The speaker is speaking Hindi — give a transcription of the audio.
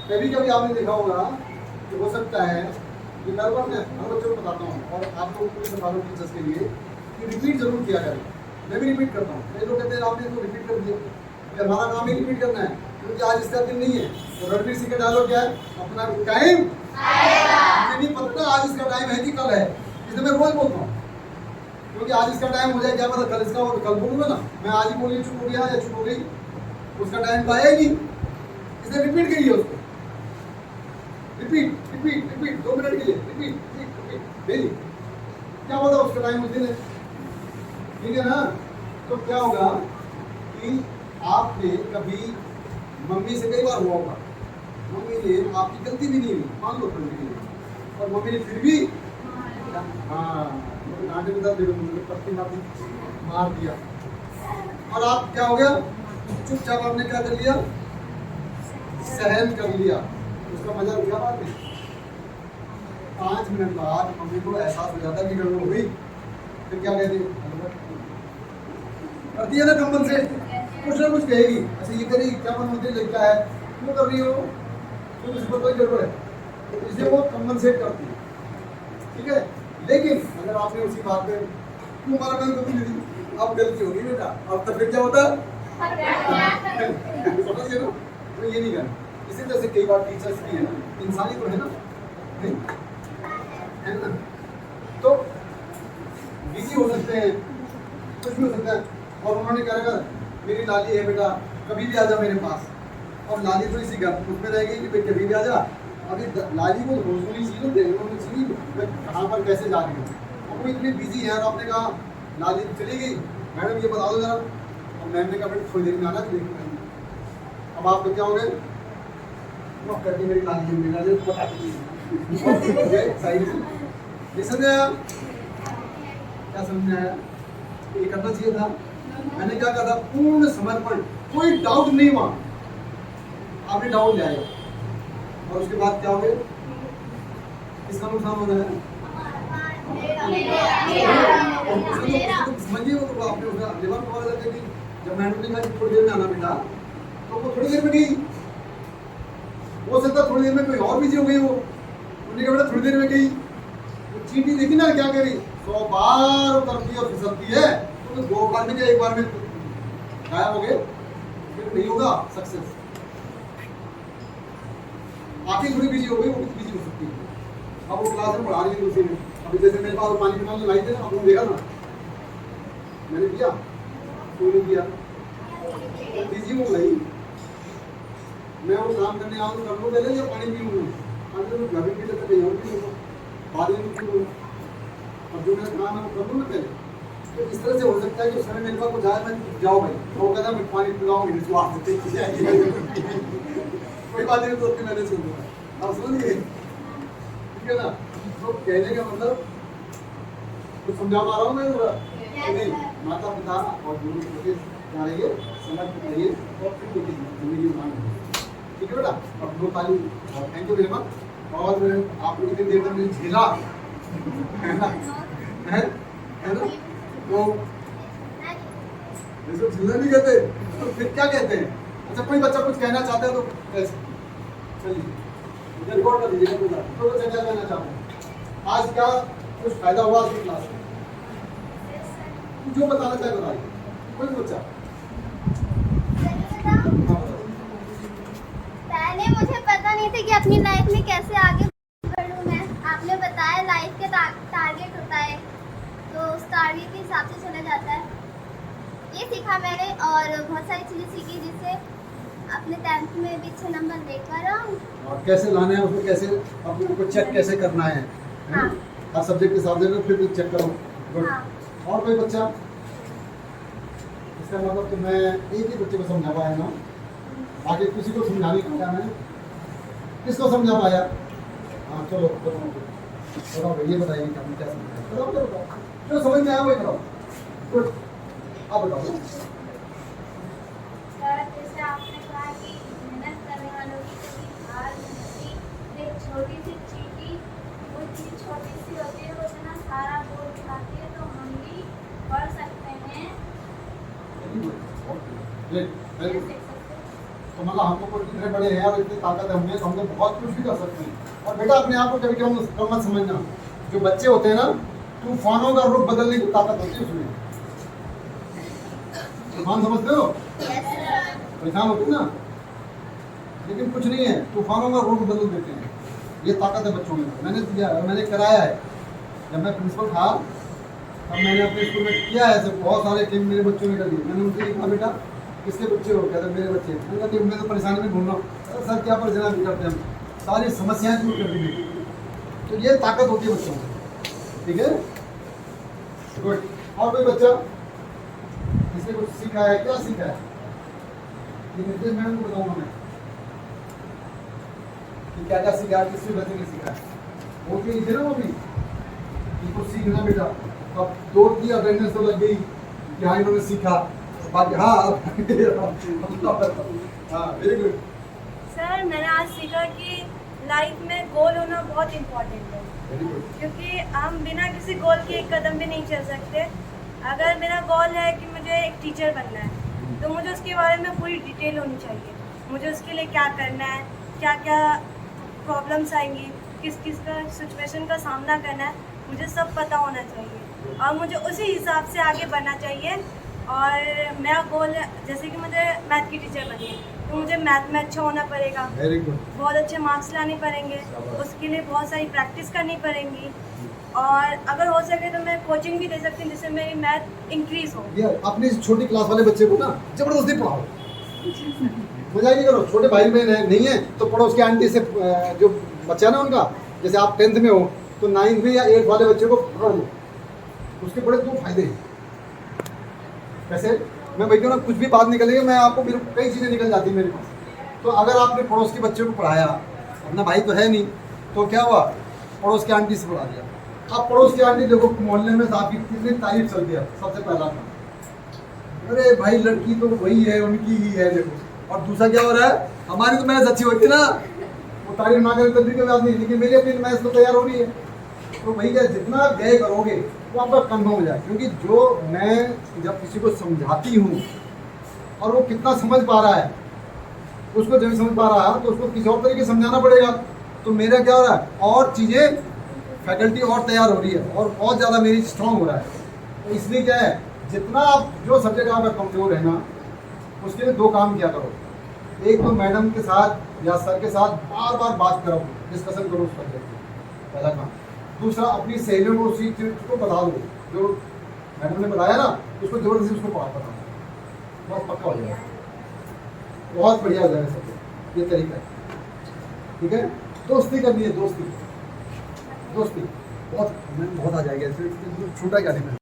कभी कभी आपने देखा होगा कि हो सकता है कि मैं हर बच्चों को बताता हूँ और आप लोगों को बता दूँ टीचर्स के लिए कि रिपीट जरूर किया करें। मैं भी रिपीट करता हूँ। कई लोग कहते हैं आपने इसको रिपीट कर दिया, कि हमारा काम ही रिपीट करना है क्योंकि आज इसका दिन नहीं है। तो रणवीर सिंह का डायलॉग क्या है? अपना टाइम मुझे नहीं पता आज इसका टाइम है कि कल है, इसलिए मैं रोज बोलता हूँ क्योंकि आज इसका टाइम हो जाए क्या पता कल इसका, और कल बोलूंगा ना मैं आज ही बोलिए चुप हो गया या चुप हो गई, उसका टाइम तो आया ही नहीं, इसलिए रिपीट करिए उसको। रिपीट रिपीट रिपीट 2 मिनट के लिए रिपीट रिपीट रिपीट डेली। क्या होता है उसका टाइम उस दिन है, ठीक है ना? तो क्या होगा कि आपने कभी मम्मी से कई बार हुआ होगा, मम्मी ने आपकी गलती भी नहीं हुई, मान लो गलती नहीं हुई, और मम्मी ने फिर भी डांटे में दर्द पत्ती मार दिया, और आप क्या हो गया? चुपचाप आपने क्या कर लिया? सहन कर लिया, उसका मजा लिया बाद में। 5 मिनट बाद मम्मी को एहसास हो जाता है कि गड़बड़ हो गई, फिर क्या कहती है? करती है ना कंपन से कुछ ना कुछ कहेगी, अच्छा ये करेगी क्या, मन मुझे लगता है क्यों कर रही हो, क्यों इसको कोई गड़बड़ है, तो इसे वो कंपनसेट करती है, ठीक है। लेकिन अगर आपने उसी बात पे क्यों मारा मैंने कभी नहीं दी, अब गलती होगी बेटा, अब तो फिर क्या होता है? समझिए ना, तो ये नहीं करना। इसी तरह से कई बार टीचर्स भी है ना, इंसानी तो है ना, नहीं है ना, तो बिजी हो सकते हैं, कुछ भी हो सकता है, और उन्होंने क्या रखा? मेरी लाली है बेटा, कभी भी आ जा मेरे पास, और लाली तो इसी घर उसमें रहेगी कि भाई कभी भी आ जा। अभी लाली को रोज नहीं चाहिए, मैं कहाँ पर कैसे जा रही हूँ, और वो इतनी बिजी है, और आपने कहा लाली चली गई, मैडम ये बता दो जरा, और मैम ने कहा बेटा थोड़ी देर में आना देखिए। अब आप क्या हो गए? करती मेरी लाली मेरा ये समझ आया? क्या समझ आया? ये करना चाहिए था। मैंने क्या कहा था? पूर्ण समर्पण, कोई डाउट नहीं वहां, आपने डाउट ले आए, और उसके बाद क्या हो गया? किसका नुकसान हो रहा है? समझिए वो आपने उसका लेबर पकड़ करके कि जब मैंने कहा कि थोड़ी देर में आना बेटा, तो वो थोड़ी देर में गई, हो सकता थोड़ी देर में कोई और बिजी हो गई, वो उन्होंने कहा बेटा थोड़ी देर में गई, वो चींटी देखी ना क्या करी, 100 बार उतरती है और फिसलती है, तो 2 बार में क्या 1 बार में गायब हो गए, फिर नहीं होगा सक्सेस। आखिर थोड़ी बिजी हो गई, वो भी बिजी हो सकती है। अब वो क्लास में पढ़ा रही है दूसरी में, अभी जैसे मेरे पास पानी की नल लाई थे ना, आपने देखा ना, मैंने किया कोई नहीं किया, तो बिजी हो गई। मैं वो काम करने आऊँ तो कर लूँ पहले, या पानी पी लूँ, अगर घर में भी लेते कहीं और भी लूँ, बाद में पी लूँ, और जो मेरा काम है वो कर लूँ ना पहले। तो इस तरह से हो सकता है कि उस समय मेरे पास कुछ आया, मैं जाओ भाई, तो वो कहता मैं पानी पिलाऊंगी, इसको आप कोई बात नहीं, तो मैंने सुन लिया, आप समझ गए, ठीक है ना? तो कहने का मतलब कुछ समझा पा रहा हूँ मैं थोड़ा, नहीं माता पिता और गुरु के क्या रहिए, समर्पित रहिए, और फिर देखिए जिंदगी मान, ठीक है बेटा? अब 2 ताली, थैंक यू वेरी मच। और आप लोग इतनी देर तक मुझे झेला, है ना, है ना, तो इसको झेलना नहीं कहते, तो फिर क्या कहते हैं? अच्छा कोई बच्चा कुछ कहना चाहता है तो कैसे? चलिए मुझे रिकॉर्ड कर दीजिएगा पूरा, तो बच्चा क्या कहना चाहता है? आज क्या कुछ फायदा हुआ आपकी क्लास में? जो बताना चाहे बताइए, कोई बच्चा। पहले मुझे पता नहीं था कि अपनी लाइफ में कैसे आगे बढ़ूं मैं। आपने बताया लाइफ के टारगेट होता है, तो उस टारगेट के हिसाब से चला जाता है, ये सीखा मैंने, और बहुत सारी चीज़ें सीखी, जिससे अपने 10th में भी अच्छे नंबर लेकर आऊँ। और कैसे लाना है उसको, कैसे अपने को चेक कैसे करना है, हाँ। हर सब्जेक्ट के हिसाब से फिर चेक करो। हाँ। और कोई बच्चा? इसका मतलब कि मैं एक ही बच्चे को समझा पाया ना, आगे किसी को समझाने को क्या, मैं किसको समझा पाया? हाँ चलो बताओ भाई, ये बताइए कि आपने क्या समझा, बताओ जो समझ में आया वही बताओ। गुड, आप बताओ। जैसे आपने कहा कि मेहनत करने वालों की कभी हार नहीं होती, एक छोटी सी चीटी, वो चीज छोटी सी होती है, वो इतना सारा बोझ उठाती है, तो हम भी बढ़ सकते हैं। तो मतलब हम लोग इतने बड़े हैं और इतनी ताकत है हमें, तो हम लोग बहुत कुछ भी कर सकते हैं। और बेटा अपने आप को कभी कभी कम मत समझना, जो बच्चे होते हैं ना, तूफानों का रुख बदलने की ताकत होती है उसमें। तूफान समझते हो, परेशान होते हैं ना, लेकिन कुछ नहीं है, तूफानों का रुख बदल देते हैं। ये ताकत है बच्चों में। मैंने दिया, मैंने कराया है। जब मैं प्रिंसिपल था तब मैंने अपने स्कूल में किया है, सब बहुत सारे टीम मेरे बच्चों ने कर दिए। मैंने उनसे कहा बेटा किसके बच्चे हो, कहते मेरे बच्चे। मैंने कहा मैं तो परेशानी में घूम रहा हूँ। सर क्या परेशान भी करते हैं हम, सारी समस्याएं दूर कर दी। तो ये ताकत होती है बच्चों में, ठीक है, गुड। और कोई बच्चा इससे कुछ सीखा है, क्या सीखा है, ये निर्देश मैडम को बताऊंगा मैं कि क्या क्या सीखा है, किससे बच्चे ने सीखा है। वो के नीचे ना वो भी इनको सीखना बेटा। अब दौड़ की अवेयरनेस तो लग गई कि हाँ इन्होंने सीखा, बाकी हाँ हाँ वेरी गुड। सर मैंने आज सीखा कि लाइफ में गोल होना बहुत इम्पोर्टेंट है, वेरी गुड। क्योंकि हम बिना किसी गोल के एक कदम भी नहीं चल सकते। अगर मेरा गोल है कि मुझे एक टीचर बनना है तो मुझे उसके बारे में पूरी डिटेल होनी चाहिए। मुझे उसके लिए क्या करना है, क्या क्या प्रॉब्लम्स आएंगी, किस किस का सिचुएशन का सामना करना है, मुझे सब पता होना चाहिए और मुझे उसी हिसाब से आगे बढ़ना चाहिए। और मेरा गोल है जैसे कि मुझे मैथ की टीचर बननी है तो मुझे मैथ में अच्छा होना पड़ेगा, वेरी गुड। बहुत अच्छे मार्क्स लाने पड़ेंगे, उसके लिए बहुत सारी प्रैक्टिस करनी पड़ेगी और अगर हो सके तो मैं कोचिंग भी दे सकती हूँ जिससे मेरी मैथ इंक्रीज हो। ये अपनी छोटी क्लास वाले बच्चे को ना जबरदस्ती पढ़ाओ, मजाक नहीं करो। छोटे भाई बहन है नहीं है तो पड़ोस की आंटी से जो बच्चा है ना उनका, जैसे आप 10th में हो तो 9th में या 8th वाले बच्चे को पढ़ा लो, उसके बड़े 2 फायदे हैं। कैसे, मैं भाई ना कुछ भी बात निकलेगी मैं आपको, मेरे कई चीज़ें निकल जाती है मेरे पास। तो अगर आपने पड़ोस के बच्चे को पढ़ाया, अपना भाई तो है नहीं, तो क्या हुआ, पड़ोस की आंटी से पढ़ा दिया। अब पड़ोस की आंटी देखो मोहल्ले में आपकी कितनी तारीफ चलती है। सबसे पहला काम, अरे भाई लड़की तो वही है, उनकी ही है देखो। और दूसरा क्या हो रहा है, हमारी तो मैथ अच्छी होती है ना, वो तारीफ ना करें तब भी कोई बात नहीं, लेकिन मेरी अपनी मैथ तो तैयार हो रही है। तो वही क्या, जितना व्यय करोगे वो आपका कन्फर्म हो जाए। क्योंकि जो मैं जब किसी को समझाती हूँ और वो कितना समझ पा रहा है, उसको जब समझ पा रहा है तो उसको किसी और तरीके से समझाना पड़ेगा। तो मेरा क्या हो रहा है, और चीज़ें फैकल्टी और तैयार हो रही है और बहुत ज़्यादा मेरी स्ट्रॉन्ग हो रहा है। तो इसलिए क्या है, जितना आप जो सब्जेक्ट आपका कमज़ोर है ना, उसके लिए 2 काम किया करो। एक तो मैडम के साथ या सर के साथ बार बार बात करो, डिस्कशन करो उस सब्जेक्ट में, पहला काम। दूसरा, अपनी सहेलियों को उसी चीज़ को बता दो जो मैडम ने बताया ना, उसको जबरदस्ती उसको बताओ, बहुत पक्का हो जाएगा, बहुत बढ़िया हो जाएगा सब्जेक्ट। ये तरीका है, ठीक है। दोस्ती करनी है, दोस्ती बहुत आ जाएगा, छोटा क्या नहीं।